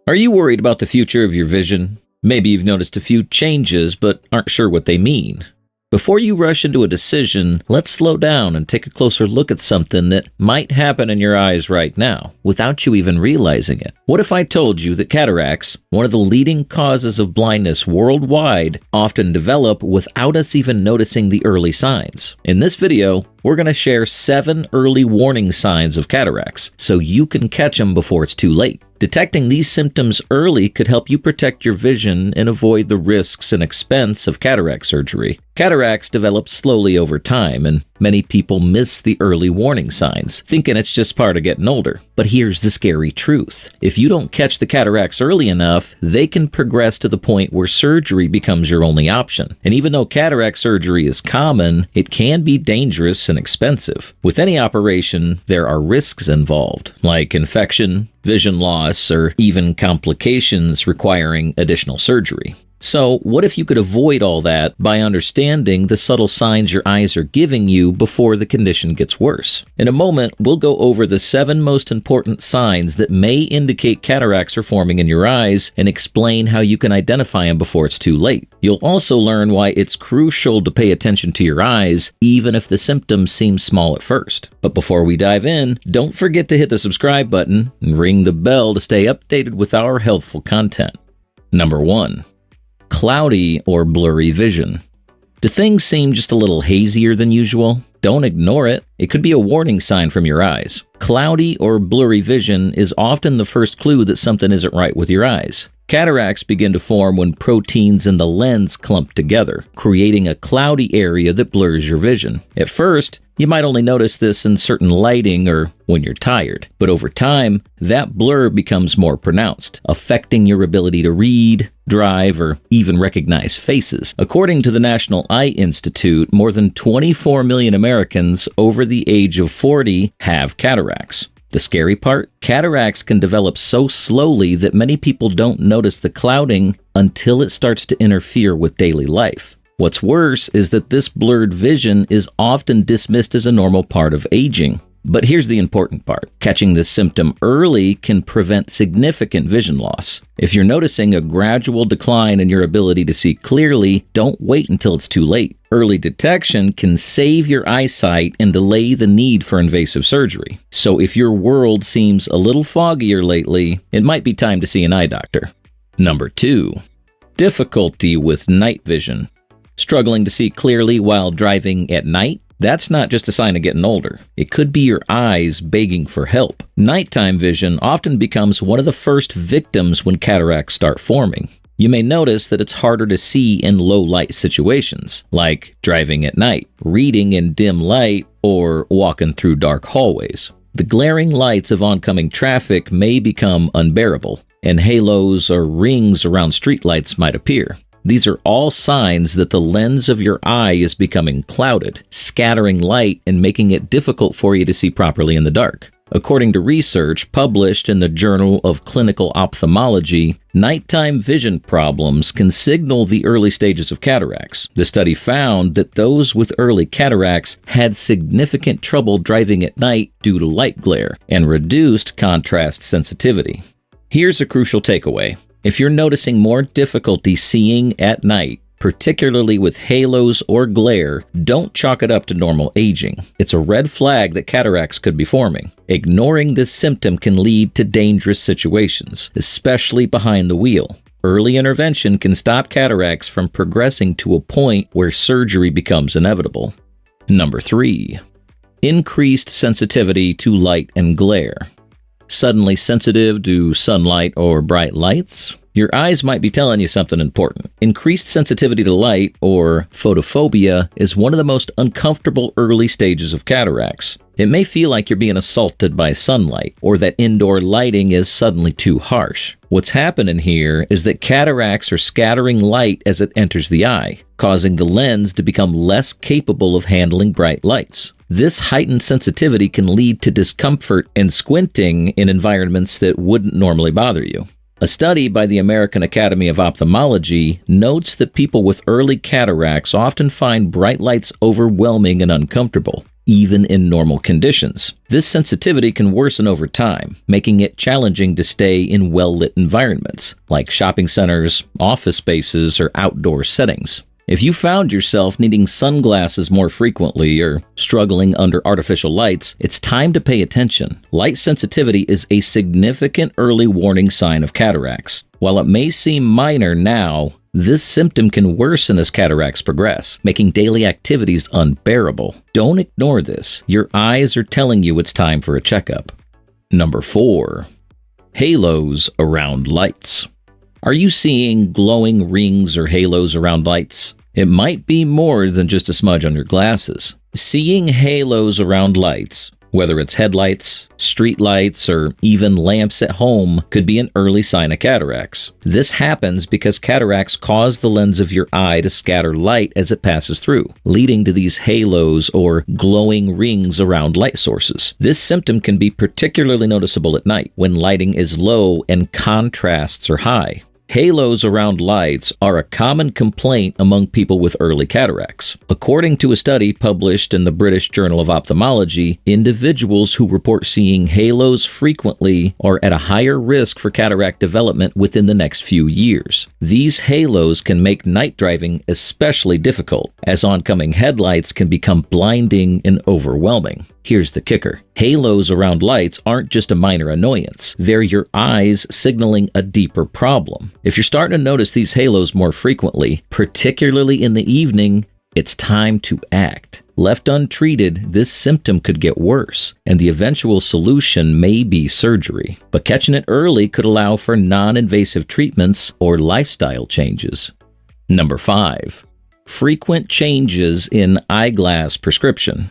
Are you worried about the future of your vision? Maybe you've noticed a few changes but aren't sure what they mean. Before you rush into a decision, let's slow down and take a closer look at something that might happen in your eyes right now without you even realizing it. What if I told you that cataracts, one of the leading causes of blindness worldwide, often develop without us even noticing the early signs? In this video, we're going to share 7 early warning signs of cataracts so you can catch them before it's too late. Detecting these symptoms early could help you protect your vision and avoid the risks and expense of cataract surgery. Cataracts develop slowly over time, and many people miss the early warning signs, thinking it's just part of getting older. But here's the scary truth. If you don't catch the cataracts early enough, they can progress to the point where surgery becomes your only option. And even though cataract surgery is common, it can be dangerous and expensive. With any operation, there are risks involved, like infection, vision loss, or even complications requiring additional surgery. So, what if you could avoid all that by understanding the subtle signs your eyes are giving you before the condition gets worse? In a moment, we'll go over the 7 most important signs that may indicate cataracts are forming in your eyes and explain how you can identify them before it's too late. You'll also learn why it's crucial to pay attention to your eyes, even if the symptoms seem small at first. But before we dive in, don't forget to hit the subscribe button and ring the bell to stay updated with our healthful content. Number 1. Cloudy or blurry vision. Do things seem just a little hazier than usual? Don't ignore it. It could be a warning sign from your eyes. Cloudy or blurry vision is often the first clue that something isn't right with your eyes. Cataracts begin to form when proteins in the lens clump together, creating a cloudy area that blurs your vision. At first, you might only notice this in certain lighting or when you're tired, but over time, that blur becomes more pronounced, affecting your ability to read, drive, or even recognize faces. According to the National Eye Institute, more than 24 million Americans over the age of 40 have cataracts. The scary part? Cataracts can develop so slowly that many people don't notice the clouding until it starts to interfere with daily life. What's worse is that this blurred vision is often dismissed as a normal part of aging. But here's the important part. Catching this symptom early can prevent significant vision loss. If you're noticing a gradual decline in your ability to see clearly, don't wait until it's too late. Early detection can save your eyesight and delay the need for invasive surgery. So if your world seems a little foggier lately, it might be time to see an eye doctor. Number 2. Difficulty with night vision. Struggling to see clearly while driving at night? That's not just a sign of getting older. It could be your eyes begging for help. Nighttime vision often becomes one of the first victims when cataracts start forming. You may notice that it's harder to see in low-light situations, like driving at night, reading in dim light, or walking through dark hallways. The glaring lights of oncoming traffic may become unbearable, and halos or rings around streetlights might appear. These are all signs that the lens of your eye is becoming clouded, scattering light and making it difficult for you to see properly in the dark. According to research published in the Journal of Clinical Ophthalmology, nighttime vision problems can signal the early stages of cataracts. The study found that those with early cataracts had significant trouble driving at night due to light glare and reduced contrast sensitivity. Here's a crucial takeaway. If you're noticing more difficulty seeing at night, particularly with halos or glare, don't chalk it up to normal aging. It's a red flag that cataracts could be forming. Ignoring this symptom can lead to dangerous situations, especially behind the wheel. Early intervention can stop cataracts from progressing to a point where surgery becomes inevitable. Number 3. Increased sensitivity to light and glare. Suddenly sensitive to sunlight or bright lights? Your eyes might be telling you something important. Increased sensitivity to light, or photophobia, is one of the most uncomfortable early stages of cataracts. It may feel like you're being assaulted by sunlight, or that indoor lighting is suddenly too harsh. What's happening here is that cataracts are scattering light as it enters the eye, causing the lens to become less capable of handling bright lights. This heightened sensitivity can lead to discomfort and squinting in environments that wouldn't normally bother you. A study by the American Academy of Ophthalmology notes that people with early cataracts often find bright lights overwhelming and uncomfortable. even in normal conditions. This sensitivity can worsen over time, making it challenging to stay in well-lit environments, like shopping centers, office spaces, or outdoor settings. If you found yourself needing sunglasses more frequently or struggling under artificial lights, it's time to pay attention. Light sensitivity is a significant early warning sign of cataracts. While it may seem minor now, this symptom can worsen as cataracts progress, making daily activities unbearable. Don't ignore this. Your eyes are telling you it's time for a checkup. Number 4. Halos around lights. Are you seeing glowing rings or halos around lights? It might be more than just a smudge on your glasses. Seeing halos around lights, whether it's headlights, street lights, or even lamps at home, could be an early sign of cataracts. This happens because cataracts cause the lens of your eye to scatter light as it passes through, leading to these halos or glowing rings around light sources. This symptom can be particularly noticeable at night when lighting is low and contrasts are high. Halos around lights are a common complaint among people with early cataracts. According to a study published in the British Journal of Ophthalmology, individuals who report seeing halos frequently are at a higher risk for cataract development within the next few years. These halos can make night driving especially difficult, as oncoming headlights can become blinding and overwhelming. Here's the kicker. Halos around lights aren't just a minor annoyance. They're your eyes signaling a deeper problem. If you're starting to notice these halos more frequently, particularly in the evening, it's time to act. Left untreated, this symptom could get worse, and the eventual solution may be surgery. But catching it early could allow for non-invasive treatments or lifestyle changes. Number 5. Frequent changes in eyeglass prescription.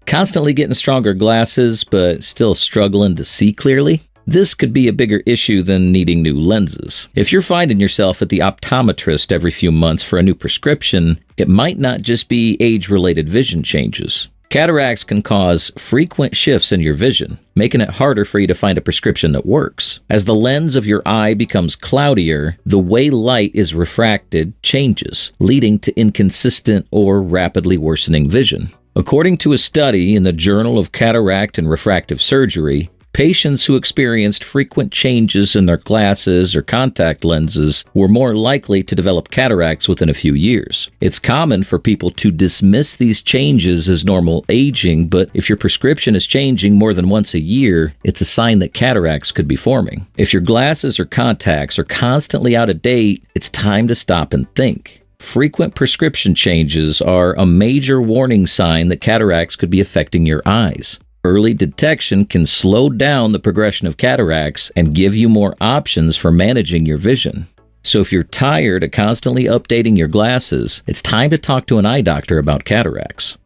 Constantly getting stronger glasses, but still struggling to see clearly? This could be a bigger issue than needing new lenses. If you're finding yourself at the optometrist every few months for a new prescription, it might not just be age-related vision changes. Cataracts can cause frequent shifts in your vision, making it harder for you to find a prescription that works. As the lens of your eye becomes cloudier, the way light is refracted changes, leading to inconsistent or rapidly worsening vision. According to a study in the Journal of Cataract and Refractive Surgery, patients who experienced frequent changes in their glasses or contact lenses were more likely to develop cataracts within a few years. It's common for people to dismiss these changes as normal aging, but if your prescription is changing more than once a year, it's a sign that cataracts could be forming. If your glasses or contacts are constantly out of date, it's time to stop and think. Frequent prescription changes are a major warning sign that cataracts could be affecting your eyes. Early detection can slow down the progression of cataracts and give you more options for managing your vision. So if you're tired of constantly updating your glasses, it's time to talk to an eye doctor about cataracts.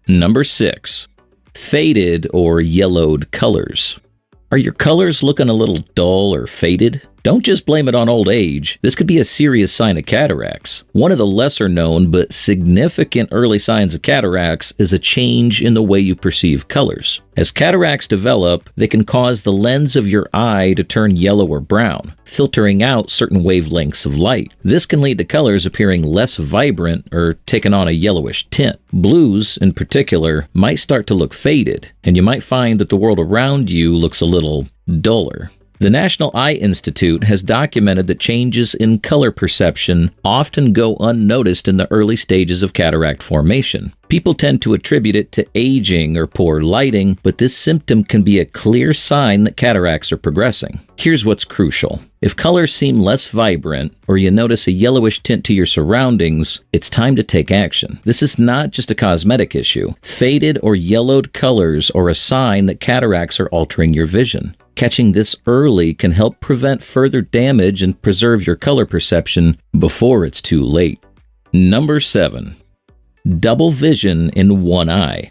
Number 6. Faded or yellowed colors. Are your colors looking a little dull or faded? Don't just blame it on old age. This could be a serious sign of cataracts. One of the lesser known but significant early signs of cataracts is a change in the way you perceive colors. As cataracts develop, they can cause the lens of your eye to turn yellow or brown, filtering out certain wavelengths of light. This can lead to colors appearing less vibrant or taking on a yellowish tint. Blues, in particular, might start to look faded, and you might find that the world around you looks a little duller. The National Eye Institute has documented that changes in color perception often go unnoticed in the early stages of cataract formation. People tend to attribute it to aging or poor lighting, but this symptom can be a clear sign that cataracts are progressing. Here's what's crucial. If colors seem less vibrant or you notice a yellowish tint to your surroundings, it's time to take action. This is not just a cosmetic issue. Faded or yellowed colors are a sign that cataracts are altering your vision. Catching this early can help prevent further damage and preserve your color perception before it's too late. Number 7. Double vision in one eye.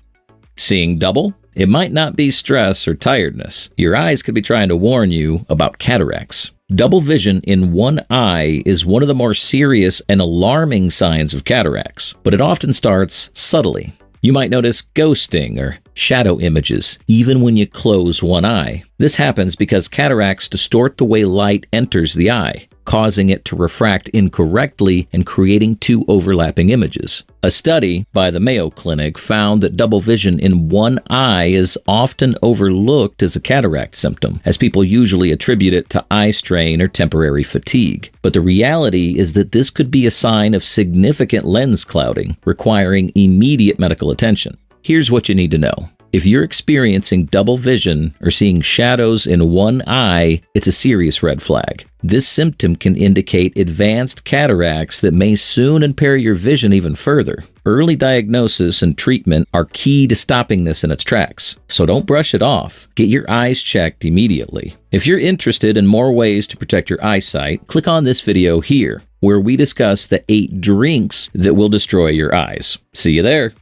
Seeing double? It might not be stress or tiredness. Your eyes could be trying to warn you about cataracts. Double vision in one eye is one of the more serious and alarming signs of cataracts, but it often starts subtly. You might notice ghosting or shadow images, even when you close one eye. This happens because cataracts distort the way light enters the eye. causing it to refract incorrectly and creating two overlapping images. A study by the Mayo Clinic found that double vision in one eye is often overlooked as a cataract symptom, as people usually attribute it to eye strain or temporary fatigue. But the reality is that this could be a sign of significant lens clouding, requiring immediate medical attention. Here's what you need to know. If you're experiencing double vision or seeing shadows in one eye, it's a serious red flag. This symptom can indicate advanced cataracts that may soon impair your vision even further. Early diagnosis and treatment are key to stopping this in its tracks, so don't brush it off. Get your eyes checked immediately. If you're interested in more ways to protect your eyesight, click on this video here, where we discuss the 8 drinks that will destroy your eyes. See you there.